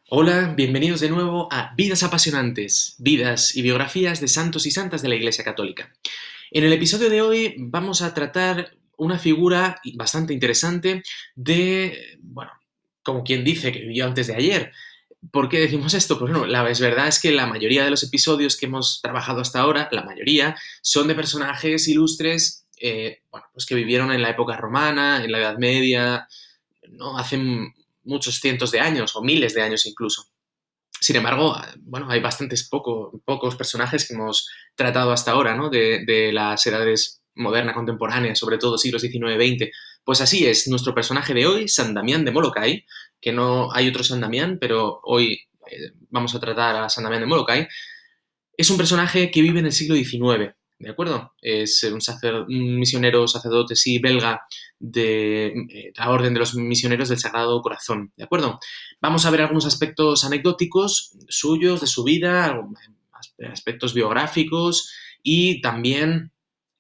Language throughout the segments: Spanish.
Hola, bienvenidos de nuevo a Vidas Apasionantes, vidas y biografías de santos y santas de la Iglesia Católica. En el episodio de hoy vamos a tratar una figura bastante interesante bueno, como quien dice que vivió antes de ayer. ¿Por qué decimos esto? Pues bueno, la verdad es que la mayoría de los episodios que hemos trabajado hasta ahora, la mayoría, son de personajes ilustres, pues que vivieron en la época romana, en la Edad Media, ¿no? Hace muchos cientos de años o miles de años incluso. Sin embargo, bueno, hay pocos personajes que hemos tratado hasta ahora, ¿no? De las edades moderna, contemporánea, sobre todo siglos XIX-XX. Pues así es, nuestro personaje de hoy, San Damián de Molokai, que no hay otro San Damián, pero hoy vamos a tratar a San Damián de Molokai, es un personaje que vive en el siglo XIX, ¿de acuerdo? Es un misionero sacerdote, sí, belga, de la Orden de los Misioneros del Sagrado Corazón, ¿de acuerdo? Vamos a ver algunos aspectos anecdóticos suyos, de su vida, aspectos biográficos y también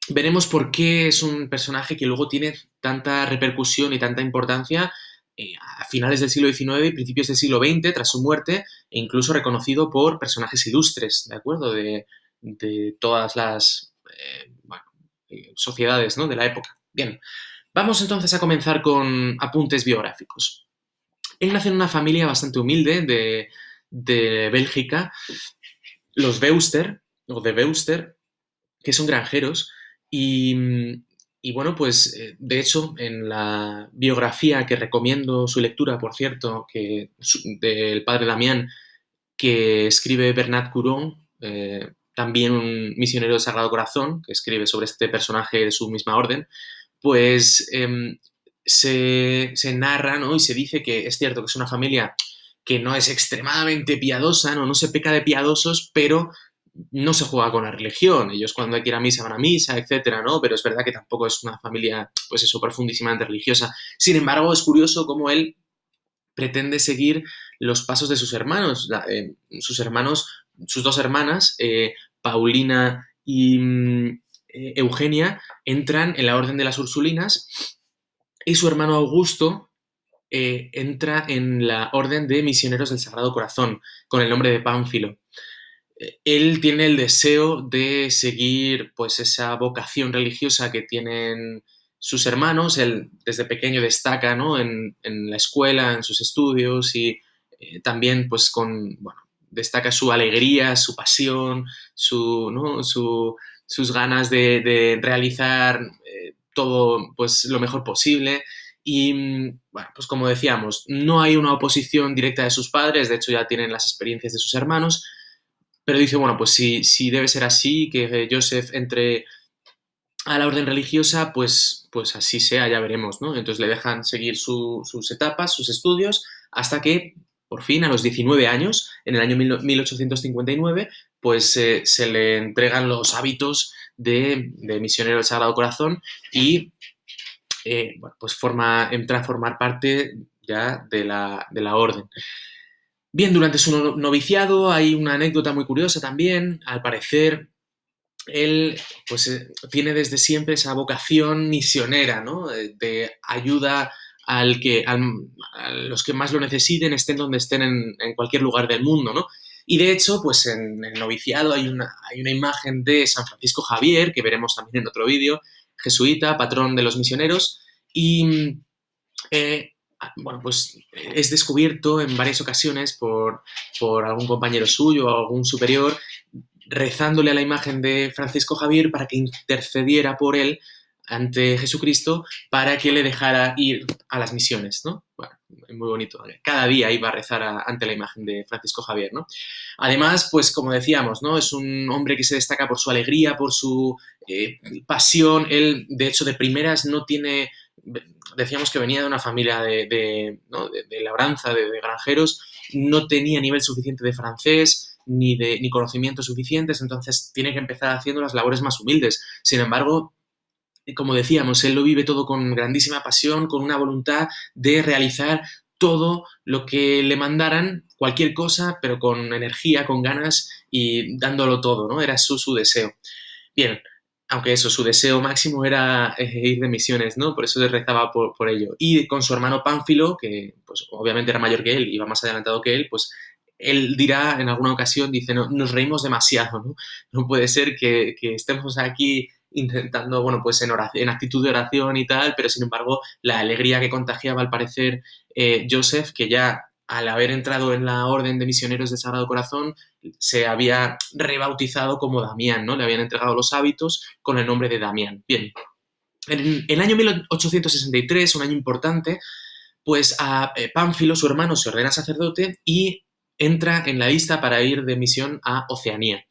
veremos por qué es un personaje que luego tiene tanta repercusión y tanta importancia a finales del siglo XIX y principios del siglo XX, tras su muerte, e incluso reconocido por personajes ilustres, ¿de acuerdo? De todas las sociedades, ¿no? De la época. Bien, vamos entonces a comenzar con apuntes biográficos. Él nace en una familia bastante humilde de Bélgica, los Beuster, o de Beuster, que son granjeros, y bueno, pues de hecho, en la biografía que recomiendo su lectura, por cierto, del padre Damián, que escribe Bernat Couron, también un misionero del Sagrado Corazón, que escribe sobre este personaje de su misma orden, pues se narra, ¿no? Y se dice que es cierto que es una familia que no es extremadamente piadosa, ¿no? No se peca de piadosos, pero no se juega con la religión. Ellos cuando hay que ir a misa van a misa, etcétera, ¿no? Pero es verdad que tampoco es una familia, pues eso, profundísimamente religiosa. Sin embargo, es curioso cómo él pretende seguir los pasos de sus hermanos. Sus dos hermanas, Paulina y Eugenia, entran en la Orden de las Ursulinas y su hermano Augusto entra en la Orden de Misioneros del Sagrado Corazón, con el nombre de Pánfilo. Él tiene el deseo de seguir pues esa vocación religiosa que tienen sus hermanos. Él desde pequeño destaca, ¿no? en la escuela, en sus estudios y también pues bueno, destaca su alegría, su pasión, ¿no? Sus ganas de realizar todo pues lo mejor posible. Y bueno, pues como decíamos, no hay una oposición directa de sus padres, de hecho ya tienen las experiencias de sus hermanos, pero dice, bueno, pues si debe ser así, que Joseph entre a la orden religiosa, pues así sea, ya veremos, ¿no? Entonces le dejan seguir sus etapas, sus estudios, hasta que, por fin, a los 19 años, en el año 1859, pues se le entregan los hábitos de misionero del Sagrado Corazón y, bueno, pues entra a formar parte ya de la orden. Bien, durante su noviciado hay una anécdota muy curiosa también. Al parecer, él pues tiene desde siempre esa vocación misionera, ¿no? De ayuda a los que más lo necesiten, estén donde estén en cualquier lugar del mundo, ¿no? Y de hecho, pues en el noviciado hay una imagen de San Francisco Javier, que veremos también en otro vídeo, jesuita, patrón de los misioneros, y eh, bueno, pues es descubierto en varias ocasiones por algún compañero suyo o algún superior rezándole a la imagen de Francisco Javier para que intercediera por él ante Jesucristo para que le dejara ir a las misiones, ¿no? Bueno, muy bonito. Cada día iba a rezar ante la imagen de Francisco Javier, ¿no? Además, pues como decíamos, ¿no? Es un hombre que se destaca por su alegría, por su pasión. Él, de hecho, de primeras no tiene... Decíamos que venía de una familia ¿no? de labranza, de granjeros, no tenía nivel suficiente de francés, ni conocimientos suficientes, entonces tiene que empezar haciendo las labores más humildes. Sin embargo, como decíamos, él lo vive todo con grandísima pasión, con una voluntad de realizar todo lo que le mandaran, cualquier cosa, pero con energía, con ganas y dándolo todo, ¿no? Era su deseo. Bien, aunque eso, su deseo máximo era ir de misiones, ¿no? Por eso le rezaba por ello. Y con su hermano Pánfilo, que pues obviamente era mayor que él, iba más adelantado que él, pues él dirá en alguna ocasión, dice, no, nos reímos demasiado, ¿no? No puede ser que estemos aquí intentando, bueno, pues en actitud de oración y tal, pero sin embargo la alegría que contagiaba al parecer Joseph, que ya al haber entrado en la Orden de Misioneros del Sagrado Corazón, se había rebautizado como Damián, ¿no? Le habían entregado los hábitos con el nombre de Damián. Bien, en el año 1863, un año importante, pues a Pánfilo, su hermano, se ordena sacerdote y entra en la lista para ir de misión a Oceanía.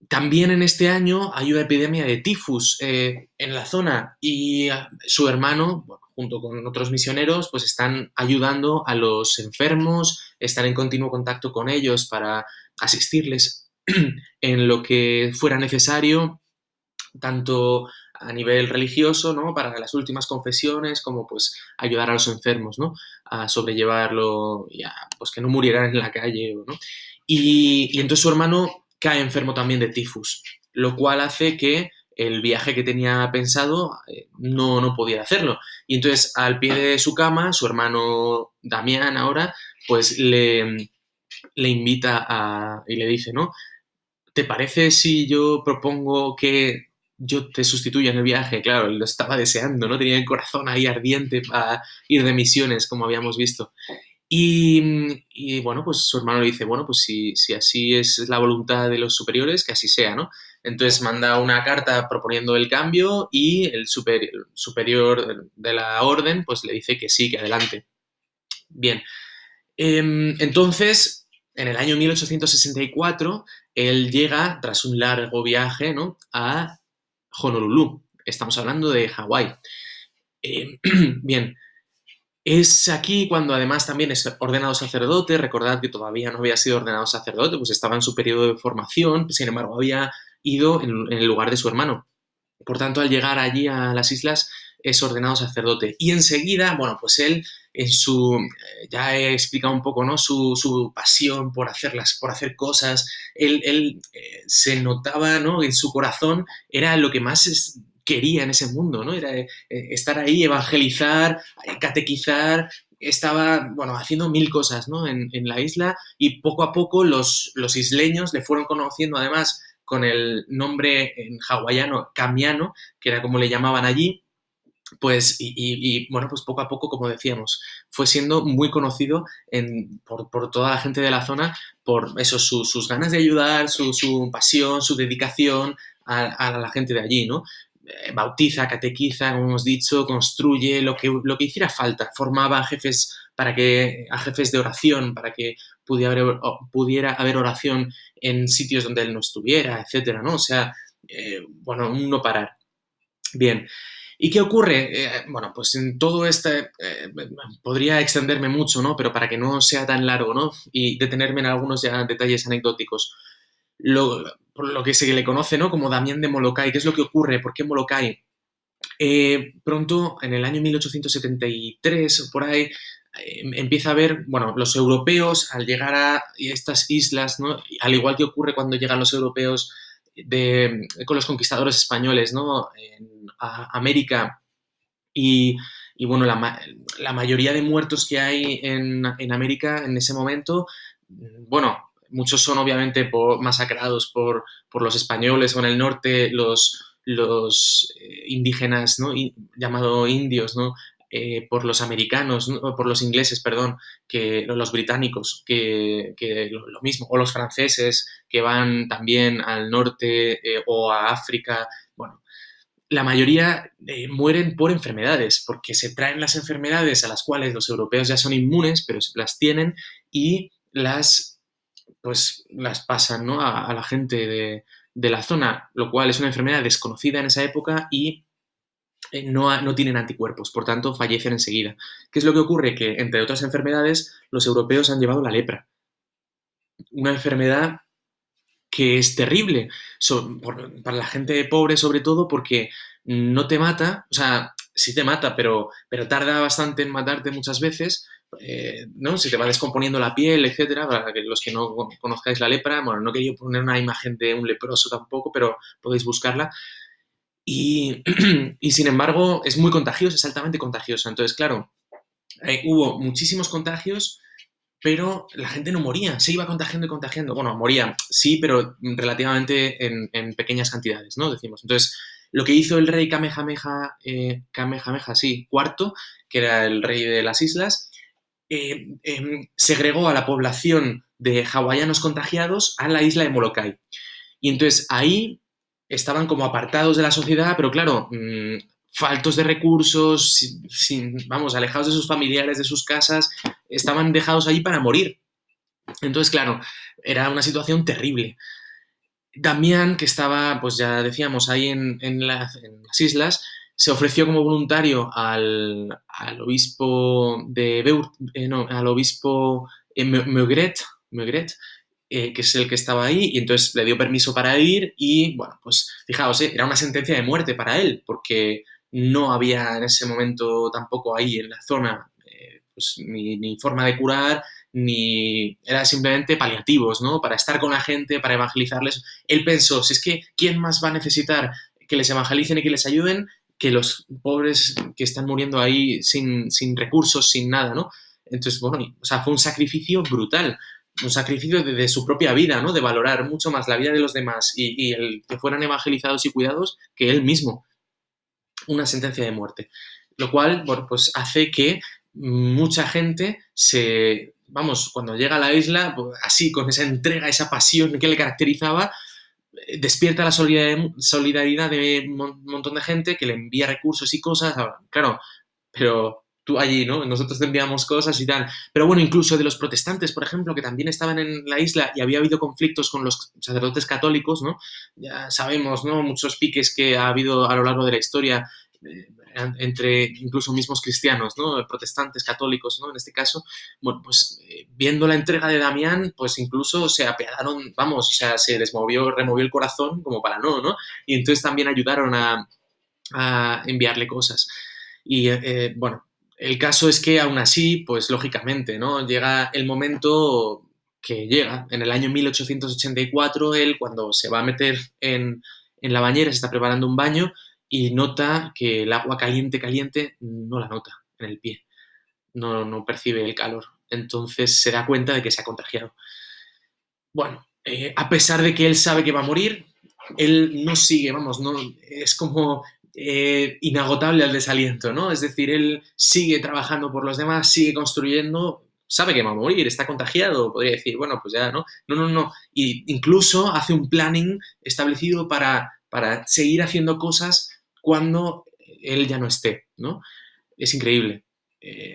También en este año hay una epidemia de tifus en la zona y su hermano, bueno, junto con otros misioneros, pues están ayudando a los enfermos, están en continuo contacto con ellos para asistirles en lo que fuera necesario, tanto a nivel religioso, ¿no? Para las últimas confesiones, como pues ayudar a los enfermos, ¿no? A sobrellevarlo y a, pues que no murieran en la calle, ¿no? Y entonces su hermano cae enfermo también de tifus, lo cual hace que el viaje que tenía pensado no podía hacerlo. Y entonces al pie de su cama, su hermano Damián ahora, pues le invita y le dice, ¿no? ¿Te parece si yo propongo que yo te sustituya en el viaje? Claro, lo estaba deseando, ¿no? Tenía el corazón ahí ardiente para ir de misiones, como habíamos visto. Bueno, pues su hermano le dice, bueno, pues si así es la voluntad de los superiores, que así sea, ¿no? Entonces manda una carta proponiendo el cambio y el superior de la orden pues le dice que sí, que adelante. Bien, entonces, en el año 1864, él llega, tras un largo viaje, ¿no? A Honolulu. Estamos hablando de Hawái. Eh, bien, es aquí cuando además también es ordenado sacerdote. Recordad que todavía no había sido ordenado sacerdote, pues estaba en su periodo de formación, sin embargo había ido en el lugar de su hermano. Por tanto, al llegar allí a las islas, es ordenado sacerdote. Y enseguida, bueno, pues él, ya he explicado un poco, ¿no? Su pasión por hacer cosas, él se notaba, ¿no? En su corazón era lo que más quería en ese mundo, ¿no? Era estar ahí, evangelizar, catequizar, estaba, bueno, haciendo mil cosas, ¿no? En la isla y poco a poco los isleños le fueron conociendo además con el nombre en hawaiano Kamiano, que era como le llamaban allí, pues, bueno, pues poco a poco, como decíamos, fue siendo muy conocido por toda la gente de la zona, por eso, sus ganas de ayudar, su pasión, su dedicación a la gente de allí, ¿no? Bautiza, catequiza, como hemos dicho, construye lo que hiciera falta, formaba a jefes de oración para que pudiera haber oración en sitios donde él no estuviera, etcétera, ¿no? O sea, bueno, un no parar. Bien. ¿Y qué ocurre? Bueno, pues en todo este podría extenderme mucho, ¿no? Pero para que no sea tan largo, ¿no? Y detenerme en algunos ya detalles anecdóticos. Por lo que se le conoce, ¿no? Como Damián de Molokai. ¿Qué es lo que ocurre? ¿Por qué Molokai? Pronto, en el año 1873 o por ahí, empieza a ver, bueno, los europeos al llegar a estas islas, ¿no? Al igual que ocurre cuando llegan los europeos con los conquistadores españoles, ¿no? A América y, bueno, la mayoría de muertos que hay en América en ese momento, bueno, muchos son obviamente masacrados por los españoles o en el norte los indígenas, ¿no? Llamado indios, ¿no? Por los americanos, ¿no? Por los ingleses, perdón, los británicos, que lo mismo, o los franceses que van también al norte o a África. Bueno, la mayoría mueren por enfermedades, porque se traen las enfermedades a las cuales los europeos ya son inmunes, pero las tienen y las pasan, ¿no? a la gente de la zona, lo cual es una enfermedad desconocida en esa época y no tienen anticuerpos, por tanto fallecen enseguida. ¿Qué es lo que ocurre? Que, entre otras enfermedades, los europeos han llevado la lepra, una enfermedad que es terrible para la gente pobre, sobre todo porque no te mata, o sea, sí te mata, pero tarda bastante en matarte muchas veces, ¿no? Se te va descomponiendo la piel, etcétera, para que los que no conozcáis la lepra, bueno, no quería poner una imagen de un leproso tampoco, pero podéis buscarla. Y, y sin embargo, es muy contagiosa, es altamente contagiosa. Entonces, claro, hubo muchísimos contagios, pero la gente no moría, se iba contagiando y contagiando. Bueno, moría, sí, pero relativamente en pequeñas cantidades, ¿no? Decimos. Entonces, lo que hizo el rey Kamehameha, sí, cuarto, que era el rey de las islas, segregó a la población de hawaianos contagiados a la isla de Molokai. Y entonces ahí estaban como apartados de la sociedad, pero claro, faltos de recursos, vamos, alejados de sus familiares, de sus casas, estaban dejados allí para morir. Entonces, claro, era una situación terrible. Damián, que estaba, pues ya decíamos, ahí en las islas, se ofreció como voluntario al obispo de no, al obispo Meugret, que es el que estaba ahí, y entonces le dio permiso para ir y, bueno, pues fijaos, era una sentencia de muerte para él, porque no había en ese momento tampoco ahí en la zona pues, ni forma de curar, ni era simplemente paliativos, ¿no? Para estar con la gente, para evangelizarles. Él pensó, si es que, ¿quién más va a necesitar que les evangelicen y que les ayuden que los pobres que están muriendo ahí sin recursos, sin nada, ¿no? Entonces, bueno, o sea, fue un sacrificio brutal, un sacrificio de su propia vida, ¿no? De valorar mucho más la vida de los demás y el que fueran evangelizados y cuidados que él mismo. Una sentencia de muerte. Lo cual, bueno, pues hace que mucha gente vamos, cuando llega a la isla, pues así, con esa entrega, esa pasión que le caracterizaba, despierta la solidaridad de un montón de gente que le envía recursos y cosas. Ahora, claro, pero tú allí, ¿no? Nosotros te enviamos cosas y tal. Pero bueno, incluso de los protestantes, por ejemplo, que también estaban en la isla y había habido conflictos con los sacerdotes católicos, ¿no? Ya sabemos, ¿no? Muchos piques que ha habido a lo largo de la historia entre incluso mismos cristianos, ¿no? Protestantes, católicos, ¿no? En este caso, bueno, pues viendo la entrega de Damián, pues incluso se apiadaron, vamos, o sea, se removió el corazón como para no, ¿no? Y entonces también ayudaron a enviarle cosas. Y bueno, el caso es que aún así, pues lógicamente, ¿no? Llega el momento que llega. En el año 1884, él cuando se va a meter en la bañera, se está preparando un baño y nota que el agua caliente, caliente, no la nota en el pie. No percibe el calor. Entonces se da cuenta de que se ha contagiado. Bueno, a pesar de que él sabe que va a morir, él no sigue, vamos, no, es como inagotable el desaliento, ¿no? Es decir, él sigue trabajando por los demás, sigue construyendo, sabe que va a morir, está contagiado, podría decir, bueno, pues ya, ¿no? No. Y incluso hace un planning establecido para seguir haciendo cosas cuando él ya no esté, ¿no? Es increíble.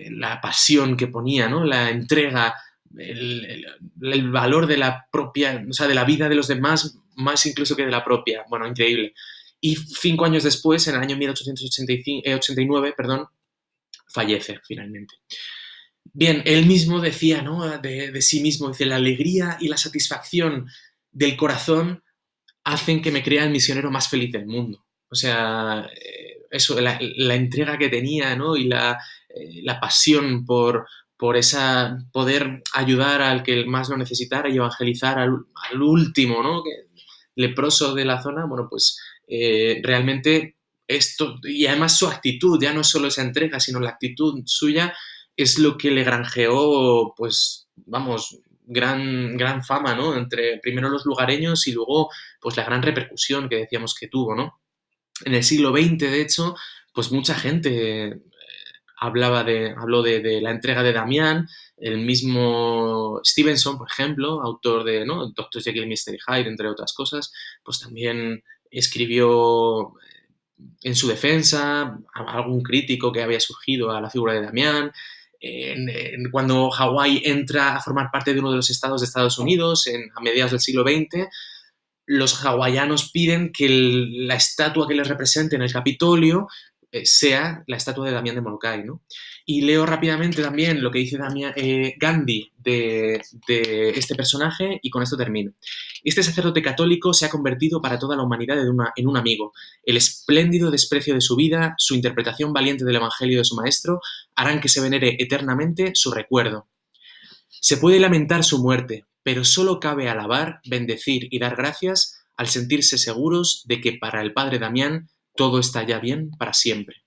La pasión que ponía, ¿no? La entrega, el valor de la propia, o sea, de la vida de los demás, más incluso que de la propia. Bueno, increíble. Y 5 años después, en el año 1889, perdón, fallece finalmente. Bien, él mismo decía, ¿no? De sí mismo, dice, la alegría y la satisfacción del corazón hacen que me crea el misionero más feliz del mundo. O sea, eso, la entrega que tenía, ¿no? Y la pasión por esa, poder ayudar al que más lo necesitara y evangelizar al último, ¿no? Leproso de la zona, bueno, pues realmente esto, y además su actitud, ya no solo esa entrega, sino la actitud suya, es lo que le granjeó, pues, vamos, gran fama, ¿no? Entre primero los lugareños y luego, pues, la gran repercusión que decíamos que tuvo, ¿no? En el siglo XX, de hecho, pues mucha gente habló de la entrega de Damián, el mismo Stevenson, por ejemplo, autor de, ¿no? Dr. Jekyll y Mr. Hyde, entre otras cosas, pues también escribió en su defensa, algún crítico que había surgido a la figura de Damián, cuando Hawái entra a formar parte de uno de los estados de Estados Unidos a mediados del siglo XX, los hawaianos piden que la estatua que les represente en el Capitolio sea la estatua de Damián de Molokai, ¿no? Y leo rápidamente también lo que dice Gandhi de este personaje y con esto termino. Este sacerdote católico se ha convertido para toda la humanidad en un amigo. El espléndido desprecio de su vida, su interpretación valiente del Evangelio de su maestro, harán que se venere eternamente su recuerdo. Se puede lamentar su muerte, pero solo cabe alabar, bendecir y dar gracias al sentirse seguros de que para el padre Damián todo está ya bien para siempre.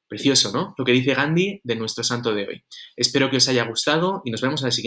Precioso, ¿no? Lo que dice Gandhi de nuestro santo de hoy. Espero que os haya gustado y nos vemos en el siguiente.